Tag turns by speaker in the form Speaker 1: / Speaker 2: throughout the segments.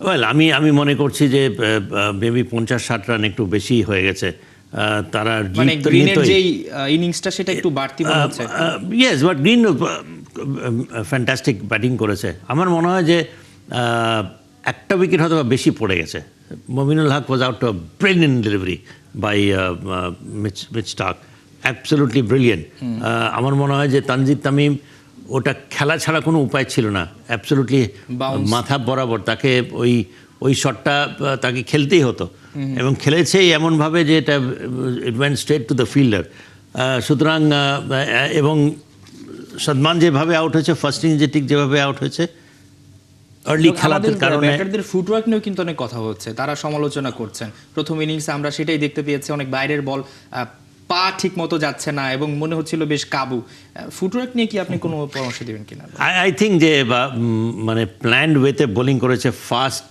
Speaker 1: Well আমি মনে করছি যে মেবি 50-60 রান একটু বেশি হয়ে গেছে। তারা
Speaker 2: মানে গ্রিনের যেই ইনিংসটা সেটা একটু বাড়তি মনে হচ্ছে।
Speaker 1: Yes, but green fantastic batting করেছে। আমার মনে হয় যে একটা উইকেট হয়তো বেশি পড়ে গেছে। Mominul Haque was out to a brilliant delivery by Mitch Starc, absolutely brilliant. আমার মনে হয় যে তানজিদ তামিম ওটা খেলা ছাড়া কোনো উপায় ছিল না, অ্যাবসলিউটলি মাথা বরাবর তাকে ওই শটটা তাকে খেলতেই হতো এবং খেলেছেই এমনভাবে যে এটা it went straight to the fielder. সুতরাং এবং সদমান যেভাবে আউট হয়েছে, ফার্স্ট ইনিংসে ঠিক যেভাবে আউট হয়েছে আর্লি খেলার কারণে।
Speaker 2: ব্যাটারদের ফুটওয়ার্ক নিয়েও কিন্তু অনেক কথা হচ্ছে, তারা সমালোচনা করছেন। প্রথম ইনিংসে আমরা সেটাই দেখতে পেয়েছি, অনেক বাইরের বল, পা ঠিক মতো যাচ্ছে না এবং মনে হচ্ছিল বেশ কাবু। ফুটওয়ার্ক নিয়ে কি আপনি কোনো পরামর্শ দেবেন কিনা?
Speaker 1: আই থিঙ্ক যে মানে প্ল্যান্ড ওয়েতে বোলিং করেছে, ফাস্ট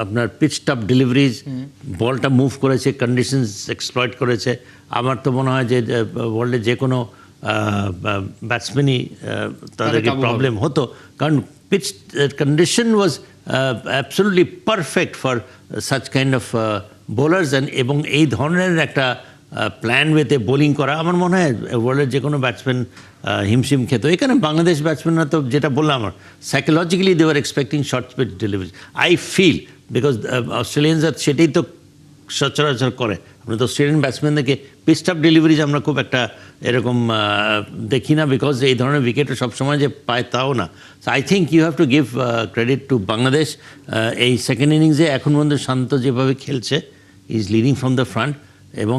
Speaker 1: আপনার পিচ টপ ডেলিভারিজ, বলটা মুভ করেছে, কন্ডিশনস এক্সপ্লয়েট করেছে। আমার তো মনে হয় যে ওয়ার্ল্ডের যে কোনো ব্যাটসম্যানই তাদেরকে প্রবলেম হতো, কারণ pitch condition was absolutely perfect for such kind of bowlers, and এবং এই ধরনের একটা প্ল্যান ওয়েতে বোলিং করা আমার মনে হয় ওয়ার্ল্ডের যে কোনো ব্যাটসম্যান হিমশিম খেত। এখানে বাংলাদেশ ব্যাটসম্যানরা তো যেটা বললাম, আমার psychologically they are expecting short pitch delivery, I feel, because অস্ট্রেলিয়ানরা সেটাই তো সচরাচর করে। আমরা তো অস্ট্রেলিয়ান ব্যাটসম্যানদেরকে পিচ টপ ডেলিভারিজ আমরা খুব একটা এরকম দেখি না, বিকজ এই ধরনের উইকেটও সবসময় যে পায় তাও না। So I think you have to give credit to Bangladesh. এই সেকেন্ড ইনিংসে এখন পর্যন্ত শান্ত যেভাবে খেলছে, is leading from the front, এবং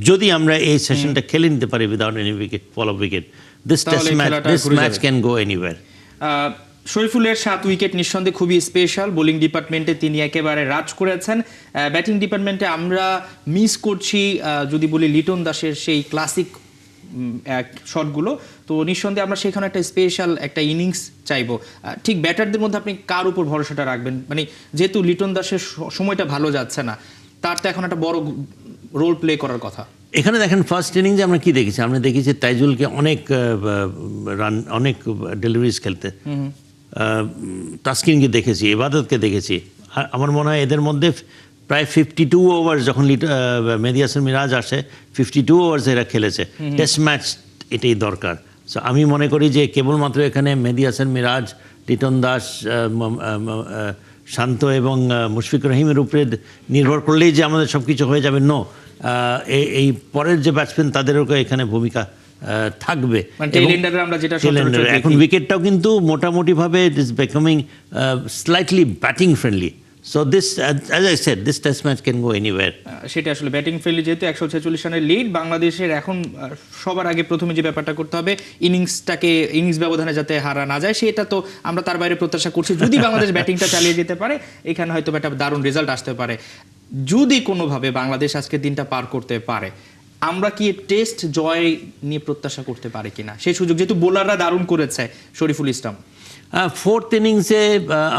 Speaker 1: যদি আমরা এই সেশনটা খেলে নিতে পারি without any wicket, fall of wicket, this match can go anywhere.
Speaker 2: শরীফুলের 7 উইকেট নিঃসন্দেহে খুবই স্পেশাল। বোলিং ডিপার্টমেন্টে তিনি একেবারে রাজ করেছেন। ব্যাটিং ডিপার্টমেন্টে আমরা মিস করছি যদি বলি লিটন দাসের সেই ক্লাসিক শটগুলো, তো নিঃসন্দেহে আমরা সেখানে একটা স্পেশাল একটা ইনিংস চাইবো। ঠিক ব্যাটারদের মধ্যে আপনি কার উপর ভরসাটা রাখবেন? মানে যেহেতু লিটন দাসের সময়টা ভালো যাচ্ছে না, তার তো এখন একটা বড় রোল প্লে করার কথা।
Speaker 1: এখানে দেখেন ফার্স্ট ইনিংসে আমরা কি দেখেছি, আমরা দেখেছি তাইজুলকে অনেক রান, অনেক ডেলিভারিজ খেলতে, তাসকিনকে দেখেছি, ইবাদতকে দেখেছি। আমার মনে হয় এদের মধ্যে প্রায় 52 ওভার যখন মেহেদী হাসান মিরাজ আসে, 52 ওভার্স এরা খেলেছে। টেস্ট ম্যাচ এটাই দরকার। সো আমি মনে করি যে কেবলমাত্র এখানে মেহেদী হাসান মিরাজ, লিটন দাস, শান্ত এবং মুশফিকুর রহিমের উপরে নির্ভর করলেই যে আমাদের সব কিছু হয়ে যাবে, নো। এই পরের যে ব্যাটসম্যান তাদেরও এখানে ভূমিকা থাকবে। এখন উইকেটটাও কিন্তু মোটামুটিভাবে it is becoming slightly batting friendly. So this, as I said, this test match can go anywhere.
Speaker 2: সেটা আসলে ব্যাটিং ফ্রেন্ডলি, যেহেতু 146 রানের লিড বাংলাদেশের, এখন সবার আগে প্রথমে যে ব্যাপারটা করতে হবে, ইনিংস ব্যবধানে যাতে হারা না যায়, সেটা তো আমরা তার বাইরে প্রত্যাশা করছি। যদি বাংলাদেশ ব্যাটিংটা চালিয়ে যেতে পারে, এখানে হয়তো একটা দারুণ রেজাল্ট আসতে পারে। যদি কোনোভাবে বাংলাদেশ আজকের দিনটা পার করতে পারে, আমরা কি টেস্ট জয় নিয়ে প্রত্যাশা করতে পারি কিনা সেই সুযোগ, যেহেতু বোলাররা দারুণ করেছে। শরীফুল ইসলাম
Speaker 1: ফোর্থ ইনিংসে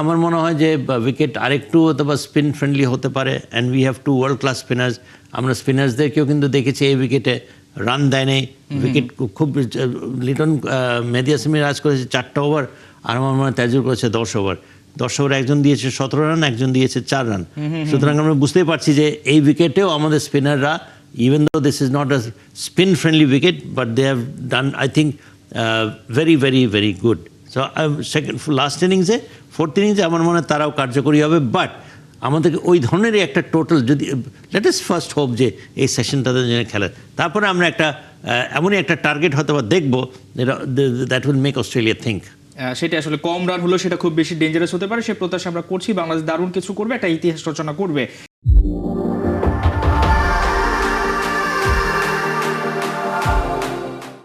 Speaker 1: আমার মনে হয় যে উইকেট আরেকটু অথবা স্পিন ফ্রেন্ডলি হতে পারে, and we have to world class spinners. আমরা স্পিনার্সদেরকেও কিন্তু দেখেছি এই উইকেটে রান দেয় নেই, উইকেট খুব। লিটন, মেহেদী হাসান মিরাজ করেছে 4টা ওভার, আর আমার মনে হয় তাইজুল করেছে 10 ওভার। 10 ওভার একজন দিয়েছে 17 রান, একজন দিয়েছে 4 রান। সুতরাং আমরা বুঝতেই পারছি যে এই উইকেটেও আমাদের স্পিনাররা, even though this is not a spin friendly wicket, but they have done, I think, very very very good. So last ইনিংসে, ফোর্থ ইনিংসে আমার মনে হয় তারাও কার্যকরী হবে, বাট আমাদেরকে ওই ধরনেরই একটা টোটাল, যদি লেট আস ফার্স্ট হোপ যে এই সেশনটা তাদের জন্য খেলে, তারপরে আমরা একটা এমনই একটা টার্গেট হয়তো বা দেখবো that will make Australia think.
Speaker 2: সেটা আসলে কম রান হলেও সেটা খুব বেশি ডেঞ্জারাস হতে পারে, সে প্রত্যাশা আমরা করছি। বাংলাদেশ দারুণ কিছু করবে, একটা ইতিহাস রচনা করবে।